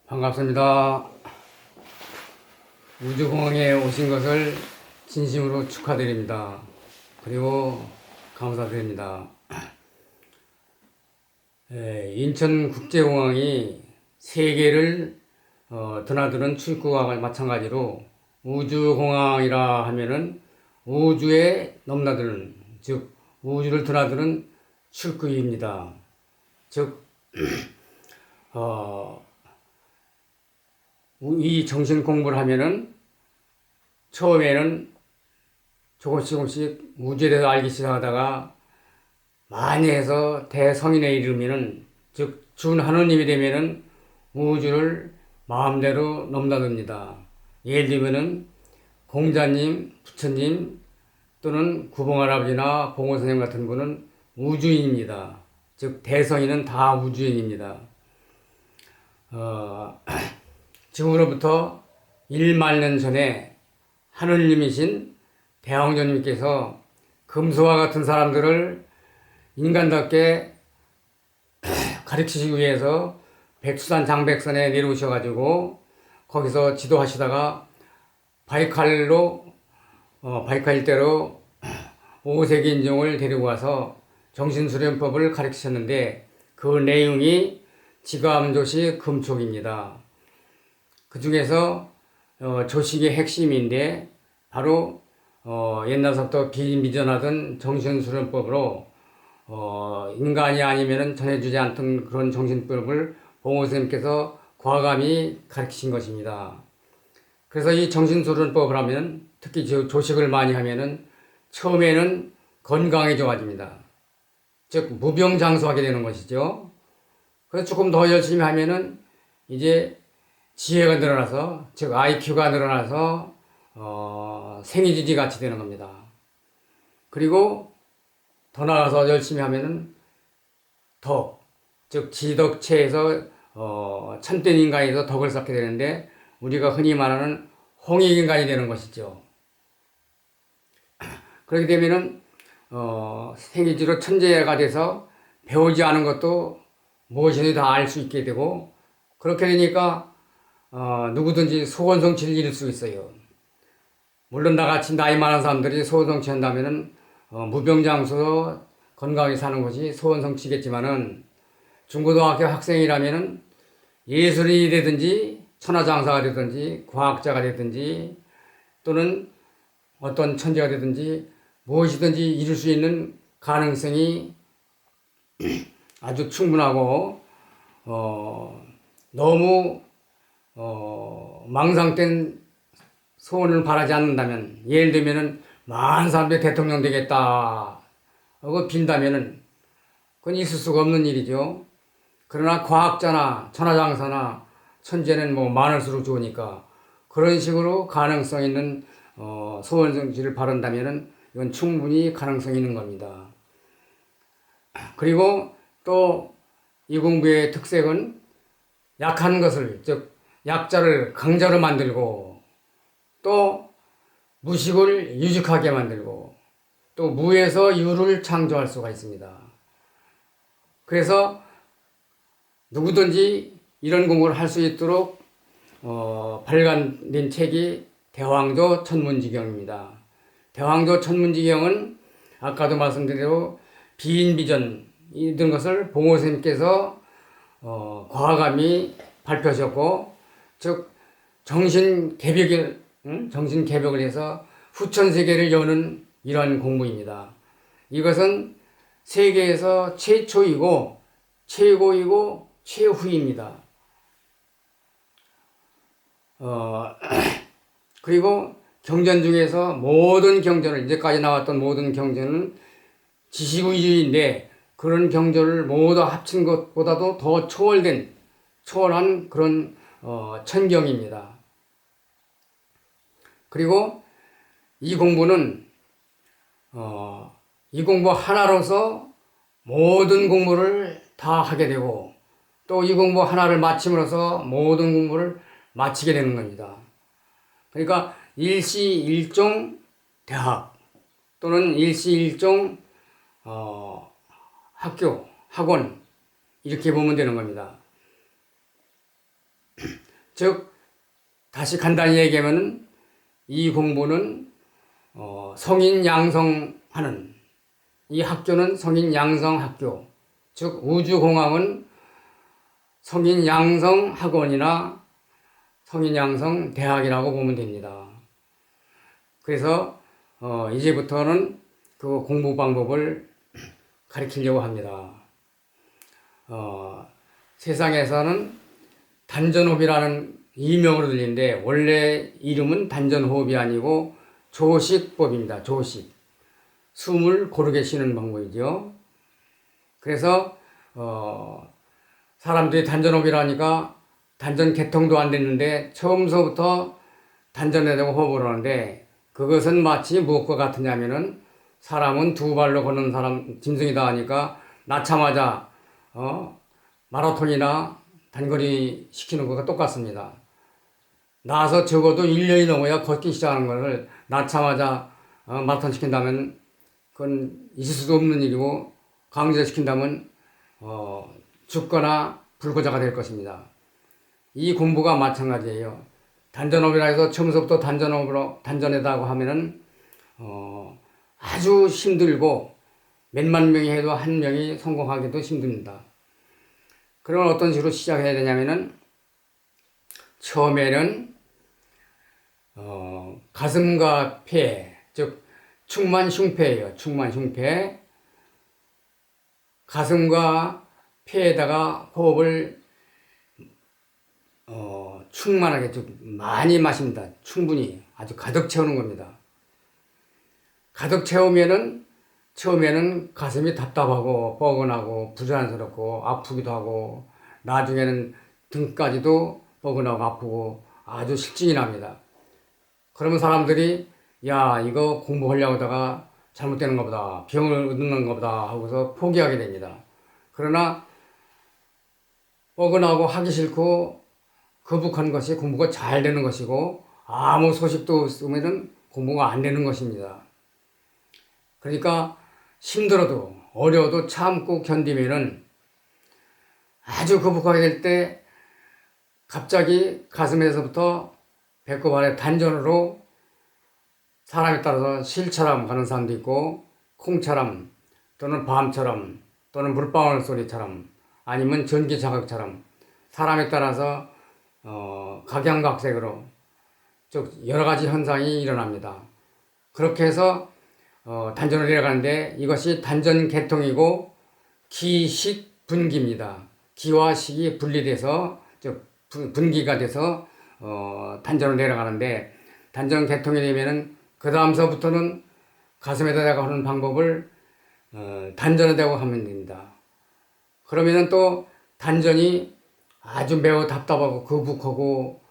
반갑습니다. 우주공항에 오신 것을 진심으로 축하드립니다. 그리고 감사드립니다. 인천국제공항이 세계를 드나드는 출구와 마찬가지로 우주공항이라 하면은 우주에 넘나드는, 즉 우주를 드나드는 출구입니다. 즉 이 정신 공부를 하면은 처음에는 조금씩 우주에 대해서 알기 시작하다가 많이 해서 대성인에 이르면은, 즉 준하느님이 되면은 우주를 마음대로 넘나듭니다. 예를 들면은 공자님, 부처님 또는 구봉할아버지나 봉호선생님 같은 분은 우주인입니다. 즉 대성인은 다 우주인입니다. 지금으로부터 1만 년 전에 하느님이신 대왕조님께서 금수와 같은 사람들을 인간답게 가르치시기 위해서 백두산 장백산에 내려오셔가지고 거기서 지도하시다가 바이칼 일대로 5세기 인종을 데리고 와서 정신수련법을 가르치셨는데 그 내용이 지감조식 금촉입니다. 그 중에서 조식의 핵심인데 바로 옛날부터 비밀전하던 정신수련법으로 인간이 아니면은 전해주지 않던 그런 정신법을 봉호선생님께서 과감히 가르치신 것입니다. 그래서 이 정신수련법을 하면 특히 조식을 많이 하면은 처음에는 건강이 좋아집니다. 즉 무병장수하게 되는 것이죠. 그래서 조금 더 열심히 하면은 이제 지혜가 늘어나서, 즉 IQ가 늘어나서 생이지지 같이 되는 겁니다. 그리고 더 나아가서 열심히 하면은 즉 지덕체에서 천대인간에서 덕을 쌓게 되는데 우리가 흔히 말하는 홍익인간이 되는 것이죠. 그렇게 되면은 생이지로 천재가 돼서 배우지 않은 것도 무엇이든지 다 알 수 있게 되고, 그렇게 되니까 누구든지 소원성취를 이룰 수 있어요. 물론 나같이 나이 많은 사람들이 소원성취 한다면은 무병장수 건강하게 사는 것이 소원성취겠지만은 중고등학교 학생이라면은 예술인이 되든지 천하장사가 되든지 과학자가 되든지 또는 어떤 천재가 되든지 무엇이든지 이룰 수 있는 가능성이 아주 충분하고 너무 망상된 소원을 바라지 않는다면, 예를 들면은 많은 사람들이 대통령 되겠다 하고 빈다면은 그건 있을 수가 없는 일이죠. 그러나 과학자나 천하장사나 천재는 뭐 많을수록 좋으니까 그런 식으로 가능성 있는 소원성취를 바란다면은 이건 충분히 가능성이 있는 겁니다. 그리고 또 이 공부의 특색은 약한 것을, 즉 약자를 강자로 만들고 또 무식을 유식하게 만들고 또 무에서 유를 창조할 수가 있습니다. 그래서 누구든지 이런 공부를 할 수 있도록 발간된 책이 대왕조 천문지경입니다. 대왕조 천문지경은 아까도 말씀드린 대로 비인비전 이런 것을 봉호선생님께서 과감히 발표하셨고, 즉 정신 개벽을 해서 후천세계를 여는 이러한 공부입니다. 이것은 세계에서 최초이고 최고이고 최후입니다. 그리고 경전 중에서 모든 경전을, 이제까지 나왔던 모든 경전은 지식위주의인데 그런 경전을 모두 합친 것보다도 더 초월한 그런 천경입니다. 그리고 이 공부는 이 공부 하나로서 모든 공부를 다 하게 되고 또 이 공부 하나를 마침으로써 모든 공부를 마치게 되는 겁니다. 그러니까 일시일종 대학 또는 일시일종 학교, 학원 이렇게 보면 되는 겁니다. 즉 다시 간단히 얘기하면은 이 공부는 성인 양성하는 이 학교는 성인 양성 학교, 즉 우주공학은 성인 양성 학원이나 성인 양성 대학이라고 보면 됩니다. 그래서 이제부터는 그 공부 방법을 가르치려고 합니다. 세상에서는 단전호흡이라는 이명으로 들리는데 원래 이름은 단전호흡이 아니고 조식법입니다. 조식. 숨을 고르게 쉬는 방법이죠. 그래서 사람들이 단전호흡이라니까 단전 개통도 안 됐는데 처음서부터 단전에 대고 호흡을 하는데 그것은 마치 무엇과 같으냐면은 사람은 두 발로 걷는 사람 짐승이다 하니까 낳자마자 마라톤이나 단거리 시키는 것과 똑같습니다. 나서 적어도 1년이 넘어야 걷기 시작하는 것을 낳자마자 마라톤 시킨다면 그건 있을 수도 없는 일이고 강제시킨다면 죽거나 불구자가 될 것입니다. 이 공부가 마찬가지예요. 단전호흡이라 해서 처음부터 단전호흡으로 단전에다고 하면은 아주 힘들고 몇만 명이 해도 한 명이 성공하기도 힘듭니다. 그럼 어떤 식으로 시작해야 되냐면은 처음에는 가슴과 폐, 즉 충만흉폐예요. 충만흉폐. 가슴과 폐에다가 호흡을 충만하게 좀 많이 마십니다. 충분히 아주 가득 채우는 겁니다. 가득 채우면은 처음에는 가슴이 답답하고 뻐근하고 부자연스럽고 아프기도 하고 나중에는 등까지도 뻐근하고 아프고 아주 실증이 납니다. 그러면 사람들이 야 이거 공부하려고 하다가 잘못되는 것보다 병을 얻는 것보다 하고서 포기하게 됩니다. 그러나 뻐근하고 하기 싫고 거북한 것이 공부가 잘 되는 것이고 아무 소식도 없으면 공부가 안 되는 것입니다. 그러니까 힘들어도 어려워도 참고 견디면은 아주 거북하게 될 때 갑자기 가슴에서부터 배꼽 아래 단전으로 사람에 따라서 실처럼 가는 사람도 있고 콩처럼 또는 밤처럼 또는 물방울 소리처럼 아니면 전기 자극처럼 사람에 따라서 각양각색으로 즉 여러 가지 현상이 일어납니다. 그렇게 해서 단전으로 내려가는데 이것이 단전 개통이고 기식 분기입니다. 기와 식이 분리돼서 즉 분기가 돼서 단전으로 내려가는데 단전 개통이 되면은 그 다음서부터는 가슴에다 대고 하는 방법을 단전에 대고 하면 됩니다. 그러면은 또 단전이 아주 매우 답답하고 거북하고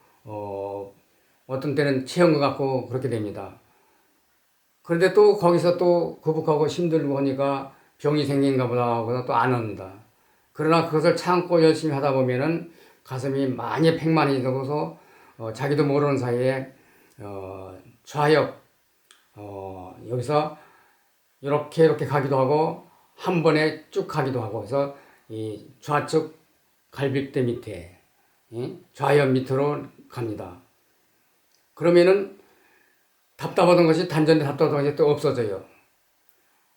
어떤 때는 체한 것 같고 그렇게 됩니다. 그런데 또 거기서 또 거북하고 힘들고 하니까 병이 생긴가 보다 하고 또 안 합니다. 그러나 그것을 참고 열심히 하다 보면은 가슴이 많이 팽만해져서 자기도 모르는 사이에 좌엽 여기서 이렇게 가기도 하고 한 번에 쭉 가기도 하고 그래서 이 좌측 갈비뼈 밑에 좌엽 밑으로 갑니다. 그러면은 답답하던 것이 단전에 답답하던 것이 또 없어져요.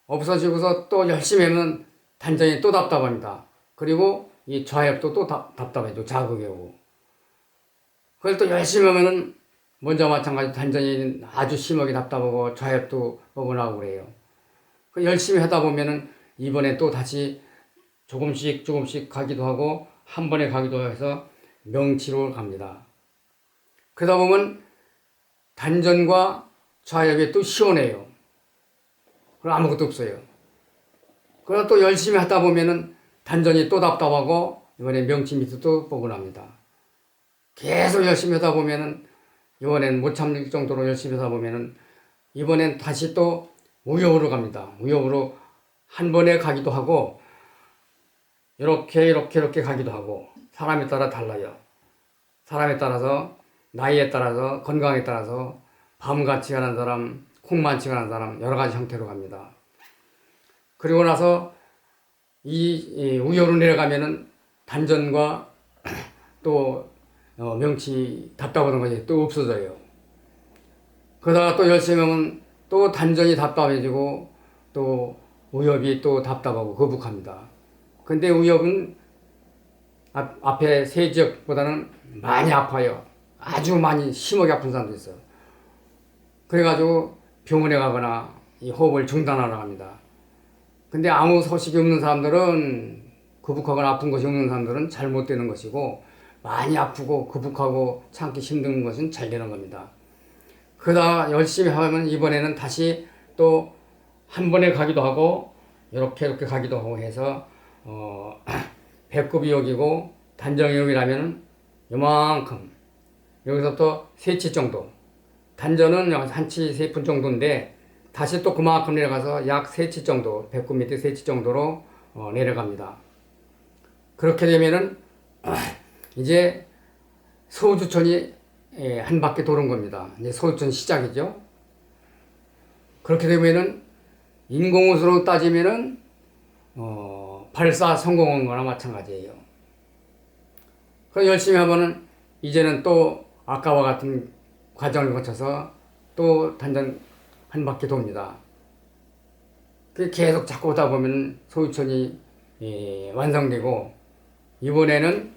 없어지고서 또 열심히 하면 단전이 또 답답합니다. 그리고 이 좌엽도 또 답답해져 자극이 오고 그걸 또 열심히 하면은 먼저 마찬가지 단전이 아주 심하게 답답하고 좌엽도 뻐근하고 그래요. 그 열심히 하다 보면은 이번에 또 다시 조금씩 가기도 하고 한 번에 가기도 해서 명치로 갑니다. 그러다 보면 단전과 좌엽이 또 시원해요. 그럼 아무것도 없어요. 그러다 또 열심히 하다 보면은 단전이 또 답답하고 이번에 명치 밑도 또 뻐근합니다. 계속 열심히 하다 보면은 이번엔 못 참을 정도로 열심히 하다 보면은 이번엔 다시 또 우엽으로 갑니다. 우엽으로 한 번에 가기도 하고 이렇게 가기도 하고 사람에 따라 달라요. 사람에 따라서 나이에 따라서 건강에 따라서 밤같이 가는 사람, 콩만치 가는 사람 여러 가지 형태로 갑니다. 그리고 나서 이 우엽으로 내려가면은 단전과 또 명치 답답하던 것이 또 없어져요. 그러다가 또 열심히 하면 또 단전이 답답해지고 또 의협이 또 답답하고 거북합니다. 근데 의협은 앞에 세 지역보다는 많이 아파요. 아주 많이 심하게 아픈 사람도 있어요. 그래가지고 병원에 가거나 이 호흡을 중단하러 합니다. 근데 아무 소식이 없는 사람들은 거북하거나 아픈 것이 없는 사람들은 잘못되는 것이고 많이 아프고 거북하고 참기 힘든 것은 잘 되는 겁니다. 그러다 열심히 하면 이번에는 다시 또 한 번에 가기도 하고 이렇게 가기도 하고 해서 배꼽이 여기고 단정이 여기라면 요만큼 여기서부터 3치 정도 단전은 한치 3푼 정도인데 다시 또 그만큼 내려가서 약 3치 정도 배꼽 밑에 3치 정도로 내려갑니다. 그렇게 되면은 이제 소주천이 한 바퀴 도는 겁니다. 이제 소주천 시작이죠. 그렇게 되면은 인공호수로 따지면은 발사 성공한 거나 마찬가지예요. 그 열심히 하면은 이제는 또 아까와 같은 과정을 거쳐서 또 단전 한 바퀴 돕니다. 계속 자꾸 오다 보면 소유천이 완성되고 이번에는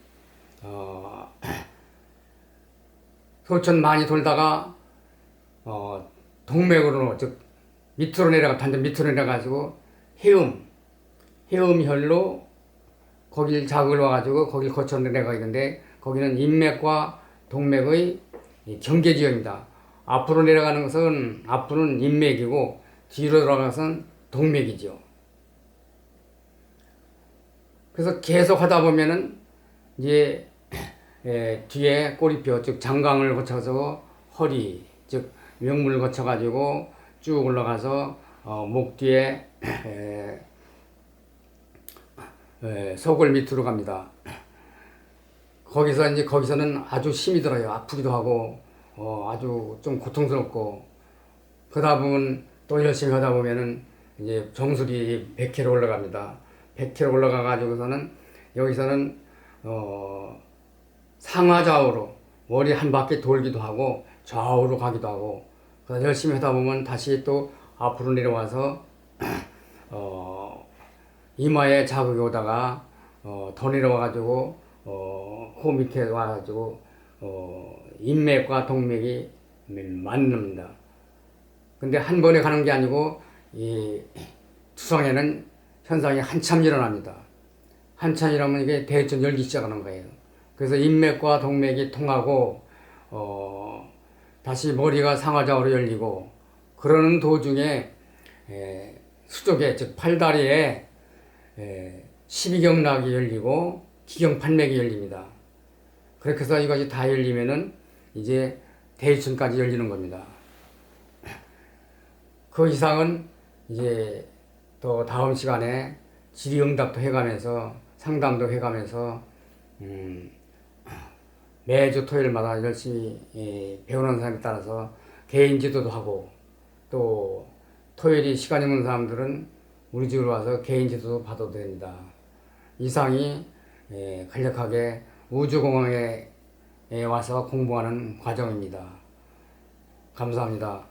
소유천 많이 돌다가 동맥으로 즉 밑으로 단전 밑으로 내려가지고 해음혈로 거길 자극을 와가지고 거길 거쳐 내려가 있는데 거기는 인맥과 동맥의 경계지역입니다. 앞으로 내려가는 것은 앞으로는 인맥이고 뒤로 돌아가서는 동맥이죠. 그래서 계속 하다 보면은 이제 뒤에 꼬리뼈 즉 장강을 거쳐서 허리 즉 명문을 거쳐가지고 쭉 올라가서 목 뒤에 속을 밑으로 갑니다. 거기서는 아주 힘이 들어요. 아프기도 하고 아주 좀 고통스럽고 그러다 보면 또 열심히 하다 보면은 이제 정수리 100km 올라갑니다. 100km 올라가 가지고서는 여기서는 상하좌우로 머리 한 바퀴 돌기도 하고 좌우로 가기도 하고 그래서 열심히 하다 보면 다시 또 앞으로 내려와서 이마에 자극이 오다가 더 내려와가지고 코 밑에 와가지고 인맥과 동맥이 맞는다. 근데 한 번에 가는 게 아니고 이 투성에는 현상이 한참 일어납니다. 한참 일어나면 이게 대전 열기 시작하는 거예요. 그래서 인맥과 동맥이 통하고 다시 머리가 상하좌우로 열리고 그러는 도중에 수족에 즉 팔다리에 12경락이 열리고 기경판맥이 열립니다. 그렇게 해서 이것이 다 열리면은 이제 대유천까지 열리는 겁니다. 그 이상은 이제 또 다음 시간에 질의응답도 해가면서 상담도 해가면서 매주 토요일마다 열심히 배우는 사람에 따라서 개인 지도도 하고 또 토요일이 시간이 없는 사람들은 우리 집으로 와서 개인 지도도 받아도 됩니다. 이상이 간략하게 우주공항에 와서 공부하는 과정입니다. 감사합니다.